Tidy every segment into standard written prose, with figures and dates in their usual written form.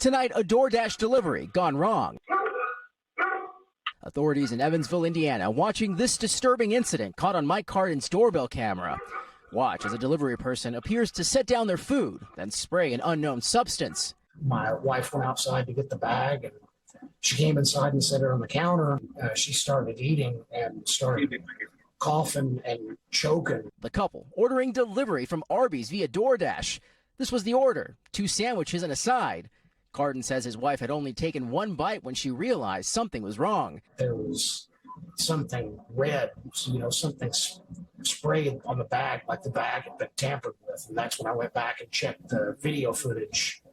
Tonight, a DoorDash delivery gone wrong. Authorities in Evansville, Indiana, watching this disturbing incident caught on Mike Cardin's doorbell camera. Watch as a delivery person appears to set down their food, then spray an unknown substance. My wife went outside to get the bag, and she came inside and set it on the counter. She started eating and started coughing and choking. The couple ordering delivery from Arby's via DoorDash. This was the order, 2 sandwiches and a side. Cardin says his wife had only taken 1 bite when she realized something was wrong. There was something red, something sprayed on the bag, like the bag had been tampered with. And that's when I went back and checked the video footage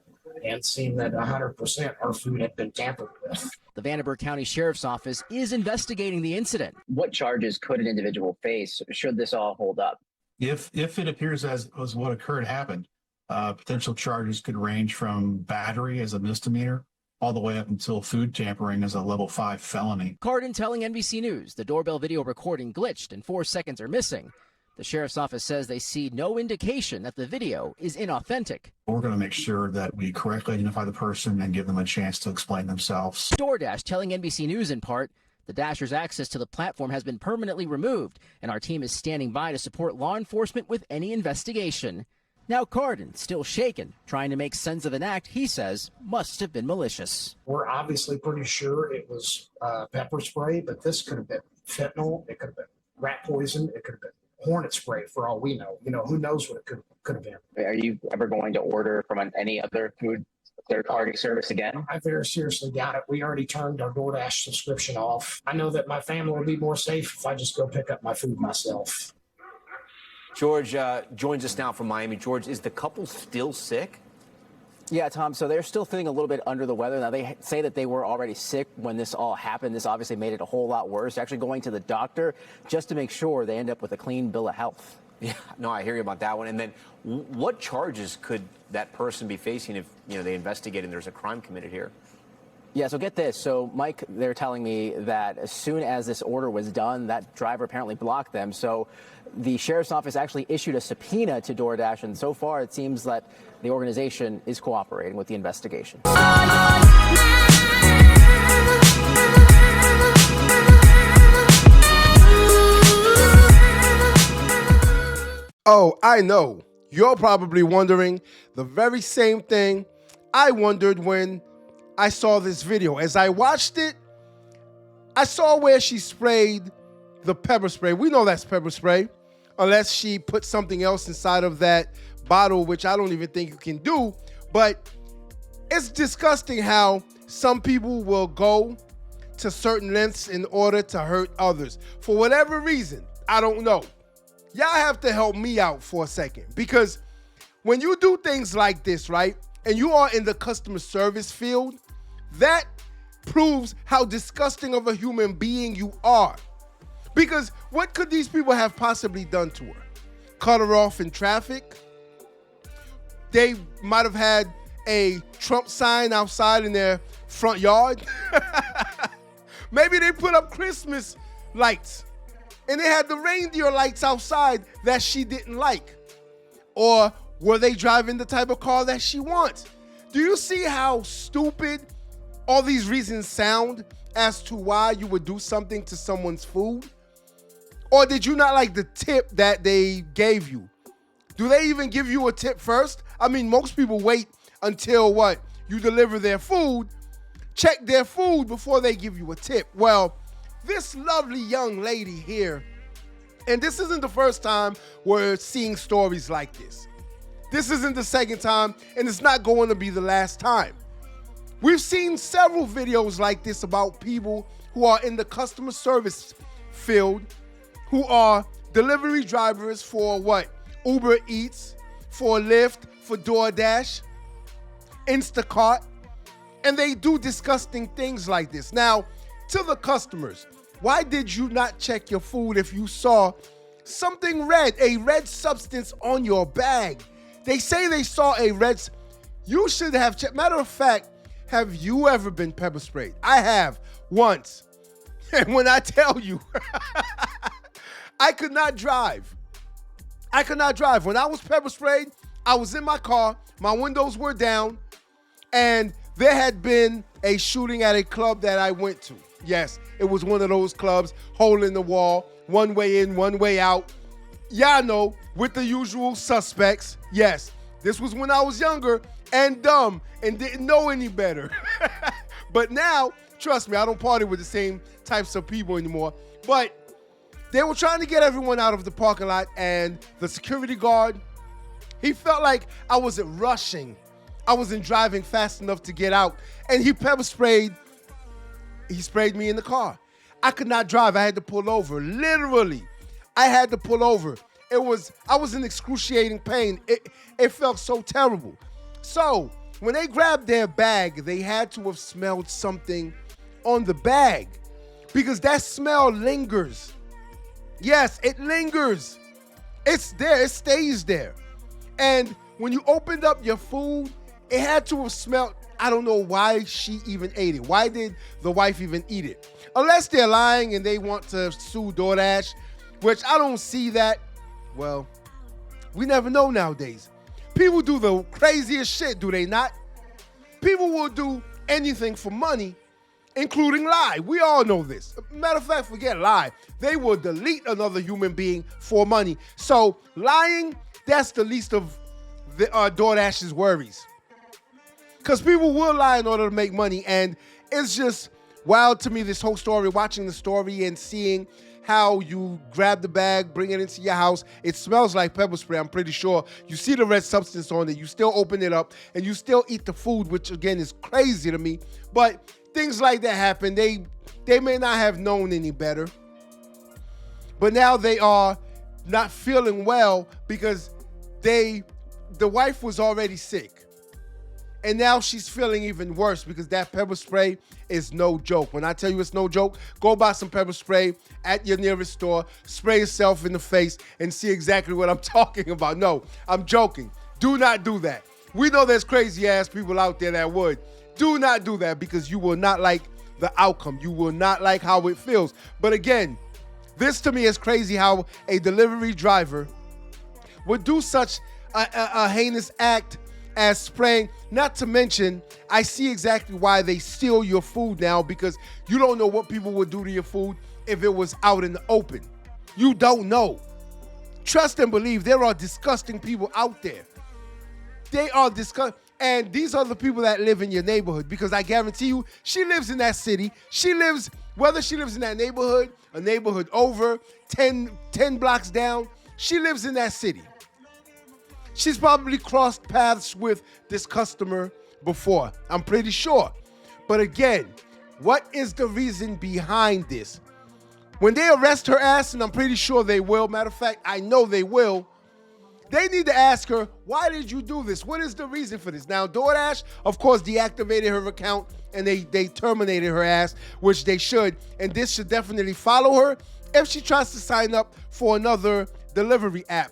and seen that 100% our food had been tampered with. The Vanderburgh County Sheriff's Office is investigating the incident. What charges could an individual face should this all hold up? If it appears as what occurred happened, potential charges could range from battery as a misdemeanor all the way up until food tampering as a level 5 felony. Cardin telling NBC News the doorbell video recording glitched and 4 seconds are missing. The sheriff's office says they see no indication that the video is inauthentic. We're going to make sure that we correctly identify the person and give them a chance to explain themselves. DoorDash telling NBC News in part, the Dasher's access to the platform has been permanently removed, and our team is standing by to support law enforcement with any investigation. Now Cardin, still shaken, trying to make sense of an act he says must have been malicious. We're obviously pretty sure it was pepper spray, but this could have been fentanyl, it could have been rat poison, it could have been hornet spray for all we know. Who knows what it could have been. Are you ever going to order from any other food third-party service again? I very seriously doubt it. We already turned our DoorDash subscription off. I know that my family will be more safe if I just go pick up my food myself. George joins us now from Miami. George, is the couple still sick? Yeah, Tom, so they're still feeling a little bit under the weather. Now, they say that they were already sick when this all happened. This obviously made it a whole lot worse. They're actually going to the doctor just to make sure they end up with a clean bill of health. Yeah, no, I hear you about that one. And then what charges could that person be facing if, they investigate and there's a crime committed here? Yeah, so get this. So, Mike, they're telling me that as soon as this order was done, that driver apparently blocked them. So the sheriff's office actually issued a subpoena to DoorDash, and so far it seems that the organization is cooperating with the investigation. Oh, I know. You're probably wondering the very same thing I wondered when I saw this video. As I watched it, I saw where she sprayed the pepper spray. We know that's pepper spray, unless she put something else inside of that bottle, which I don't even think you can do. But it's disgusting how some people will go to certain lengths in order to hurt others. For whatever reason, I don't know. Y'all have to help me out for a second, because when you do things like this, right, and you are in the customer service field, that proves how disgusting of a human being you are. Because what could these people have possibly done to her? Cut her off in traffic? They might have had a Trump sign outside in their front yard. Maybe they put up Christmas lights and they had the reindeer lights outside that she didn't like. Or were they driving the type of car that she wants? Do you see how stupid all these reasons sound as to why you would do something to someone's food? Or did you not like the tip that they gave you? Do they even give you a tip first? I mean, most people wait until you deliver their food, check their food before they give you a tip. Well, this lovely young lady here, and this isn't the first time we're seeing stories like this. This isn't the second time, and it's not going to be the last time. We've seen several videos like this about people who are in the customer service field, who are delivery drivers for Uber Eats, for Lyft, for DoorDash, Instacart, and they do disgusting things like this. Now, to the customers, why did you not check your food if you saw something red, a red substance on your bag? They say they saw a red. You should have checked. Matter of fact, have you ever been pepper sprayed? I have once. And when I tell you, I could not drive. I could not drive. When I was pepper sprayed, I was in my car, my windows were down, and there had been a shooting at a club that I went to. Yes, it was one of those clubs, hole in the wall, one way in, one way out. Y'all know, with the usual suspects. Yes, this was when I was younger and dumb and didn't know any better. But now, trust me, I don't party with the same types of people anymore. But they were trying to get everyone out of the parking lot, and the security guard, he felt like I wasn't rushing. I wasn't driving fast enough to get out. And he sprayed me in the car. I could not drive. I had to pull over. Literally, I had to pull over. I was in excruciating pain. It felt so terrible. So when they grabbed their bag, they had to have smelled something on the bag, because that smell lingers. Yes, it lingers. It's there. It stays there. And when you opened up your food, it had to have smelled. I don't know why she even ate it. Why did the wife even eat it? Unless they're lying and they want to sue DoorDash, which I don't see that. Well, we never know nowadays. People do the craziest shit, do they not? People will do anything for money, including lie. We all know this. Matter of fact, forget lie. They will delete another human being for money. So lying, that's the least of the DoorDash's worries. Because people will lie in order to make money. And it's just wild to me, this whole story, watching the story and seeing how you grab the bag, bring it into your house. It smells like pepper spray, I'm pretty sure. You see the red substance on it. You still open it up and you still eat the food, which again is crazy to me. But things like that happen. They may not have known any better. But now they are not feeling well because the wife was already sick. And now she's feeling even worse because that pepper spray is no joke. When I tell you it's no joke, go buy some pepper spray at your nearest store, spray yourself in the face, and see exactly what I'm talking about. No, I'm joking. Do not do that. We know there's crazy-ass people out there that would. Do not do that because you will not like the outcome. You will not like how it feels. But again, this to me is crazy how a delivery driver would do such a heinous act as spraying. Not to mention, I see exactly why they steal your food now, because you don't know what people would do to your food if it was out in the open. You don't know. Trust and believe, there are disgusting people out there. They are disgusting. And these are the people that live in your neighborhood, because I guarantee you, she lives in that city. Whether she lives in that neighborhood, a neighborhood over, 10 blocks down, she lives in that city. She's probably crossed paths with this customer before, I'm pretty sure. But again, what is the reason behind this? When they arrest her ass, and I'm pretty sure they will, matter of fact, I know they will, they need to ask her, why did you do this? What is the reason for this? Now, DoorDash, of course, deactivated her account, and they terminated her ass, which they should, and this should definitely follow her if she tries to sign up for another delivery app.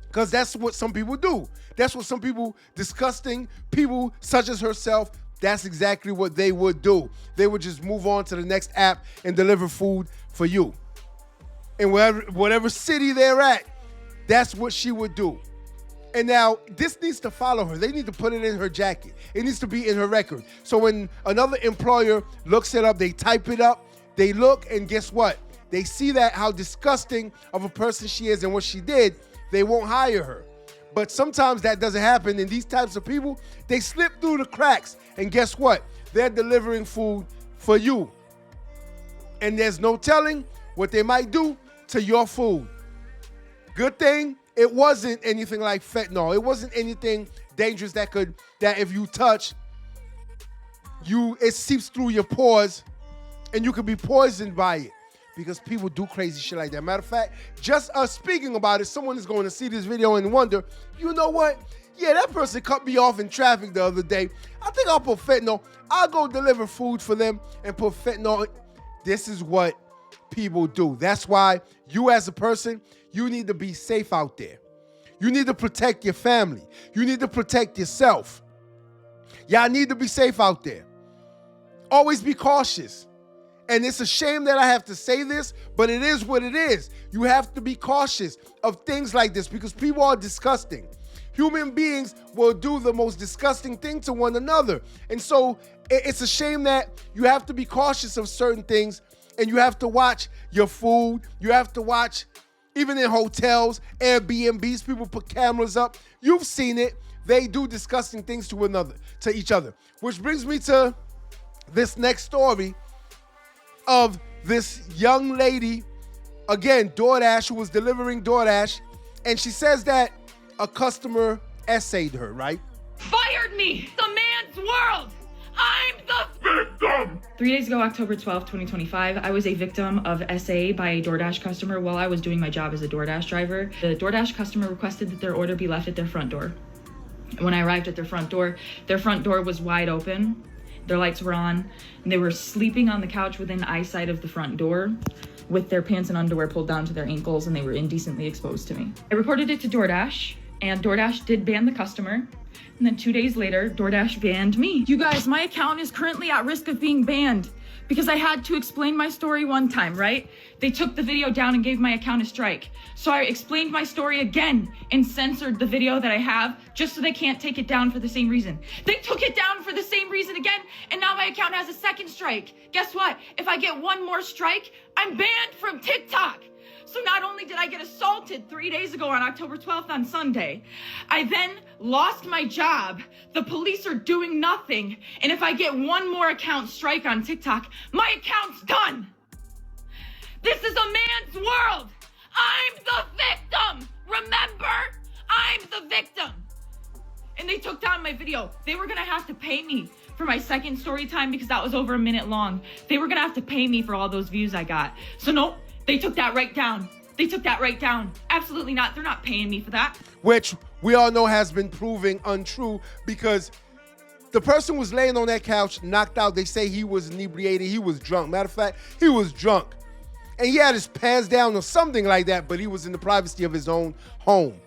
Because that's what some people do. That's what some people, disgusting people such as herself, that's exactly what they would do. They would just move on to the next app and deliver food for you. In whatever city they're at, that's what she would do. And now, this needs to follow her. They need to put it in her jacket. It needs to be in her record. So when another employer looks it up, they type it up, they look, and guess what? They see that how disgusting of a person she is and what she did, they won't hire her. But sometimes that doesn't happen, and these types of people, they slip through the cracks, and guess what? They're delivering food for you. And there's no telling what they might do to your food. Good thing it wasn't anything like fentanyl. It wasn't anything dangerous that if you touch, it seeps through your pores, and you could be poisoned by it. Because people do crazy shit like that. Matter of fact, just us speaking about it, someone is going to see this video and wonder, you know what? Yeah, that person cut me off in traffic the other day. I think I'll put fentanyl. I'll go deliver food for them and put fentanyl. This is what people do. That's why you as a person, you need to be safe out there. You need to protect your family. You need to protect yourself. Y'all need to be safe out there. Always be cautious. And it's a shame that I have to say this, but it is what it is. You have to be cautious of things like this because people are disgusting. human beings will do the most disgusting thing to one another. And so it's a shame that you have to be cautious of certain things, and you have to watch your food. You have to watch, even in hotels, Airbnbs, people put cameras up. You've seen it. They do disgusting things to each other. Which brings me to this next story of this young lady, again, DoorDash, who was delivering DoorDash, and she says that a customer essayed her, right? Fired me! The man's world! I'm the victim! 3 days ago, October 12th, 2025, I was a victim of SA by a DoorDash customer while I was doing my job as a DoorDash driver. The DoorDash customer requested that their order be left at their front door. When I arrived at their front door was wide open, their lights were on, and they were sleeping on the couch within eyesight of the front door with their pants and underwear pulled down to their ankles, and they were indecently exposed to me. I reported it to DoorDash, and DoorDash did ban the customer. And then 2 days later, DoorDash banned me. You guys, my account is currently at risk of being banned because I had to explain my story one time, right? They took the video down and gave my account a strike. So I explained my story again and censored the video that I have just so they can't take it down for the same reason. They took it down for the same reason again, and now my account has a second strike. Guess what? If I get one more strike, I'm banned from TikTok. So not only did I get assaulted 3 days ago on October 12th on Sunday, I then lost my job. The police are doing nothing. And if I get one more account strike on TikTok, my account's done. This is a man's world. I'm the victim. Remember? I'm the victim. And they took down my video. They were gonna have to pay me for my second story time because that was over a minute long. They were gonna have to pay me for all those views I got. So nope. They took that right down. They took that right down. Absolutely not. They're not paying me for that. Which we all know has been proving untrue because the person was laying on that couch, knocked out. They say he was inebriated. He was drunk. Matter of fact, he was drunk. And he had his pants down or something like that, but he was in the privacy of his own home.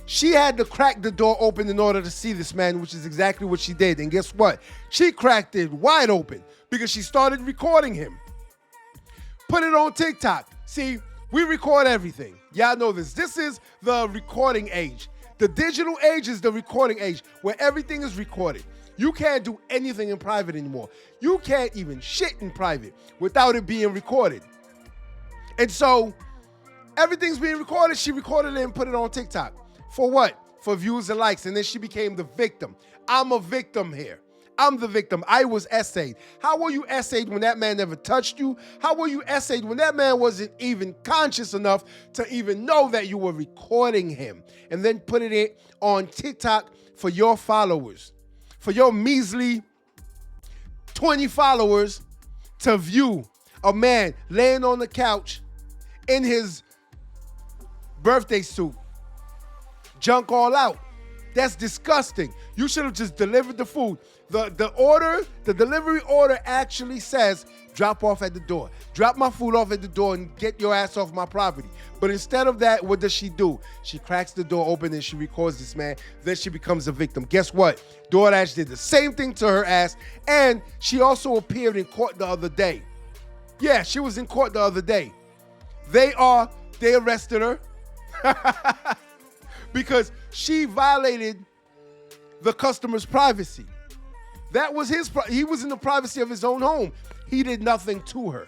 She had to crack the door open in order to see this man, which is exactly what she did. And guess what? She cracked it wide open because she started recording him. Put it on TikTok. See, we record everything. Y'all know this. This is the recording age. The digital age is the recording age where everything is recorded. You can't do anything in private anymore. You can't even shit in private without it being recorded. And so everything's being recorded. She recorded it and put it on TikTok. For what? For views and likes. And then she became the victim. I'm a victim here. I'm the victim. I was essayed. How were you essayed when that man never touched you? How were you essayed when that man wasn't even conscious enough to even know that you were recording him and then putting it on TikTok for your followers, for your measly 20 followers to view a man laying on the couch in his birthday suit, junk all out? That's disgusting. You should have just delivered the food. The delivery order actually says, drop off at the door. Drop my food off at the door and get your ass off my property. But instead of that, what does she do? She cracks the door open and she records this man. Then she becomes a victim. Guess what? DoorDash did the same thing to her ass. And she also appeared in court the other day. Yeah, she was in court the other day. They arrested her because she violated the customer's privacy. That was he was in the privacy of his own home. He did nothing to her.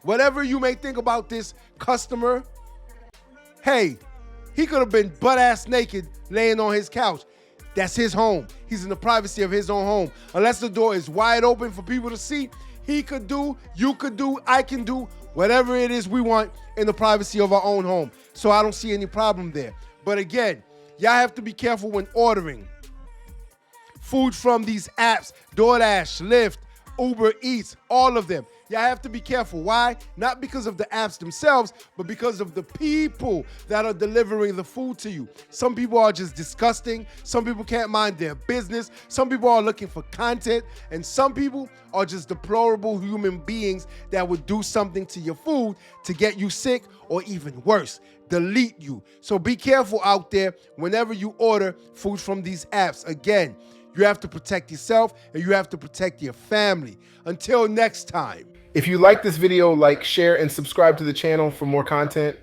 Whatever you may think about this customer, hey, he could have been butt-ass naked laying on his couch. That's his home. He's in the privacy of his own home. Unless the door is wide open for people to see, he could do, you could do, I can do whatever it is we want in the privacy of our own home. So I don't see any problem there. But again, y'all have to be careful when ordering food from these apps, DoorDash, Lyft, Uber Eats, all of them. Y'all have to be careful. Why? Not because of the apps themselves, but because of the people that are delivering the food to you. Some people are just disgusting. Some people can't mind their business. Some people are looking for content. And some people are just deplorable human beings that would do something to your food to get you sick or even worse, delete you. So be careful out there whenever you order food from these apps. Again, you have to protect yourself and you have to protect your family. Until next time. If you like this video, like, share, and subscribe to the channel for more content.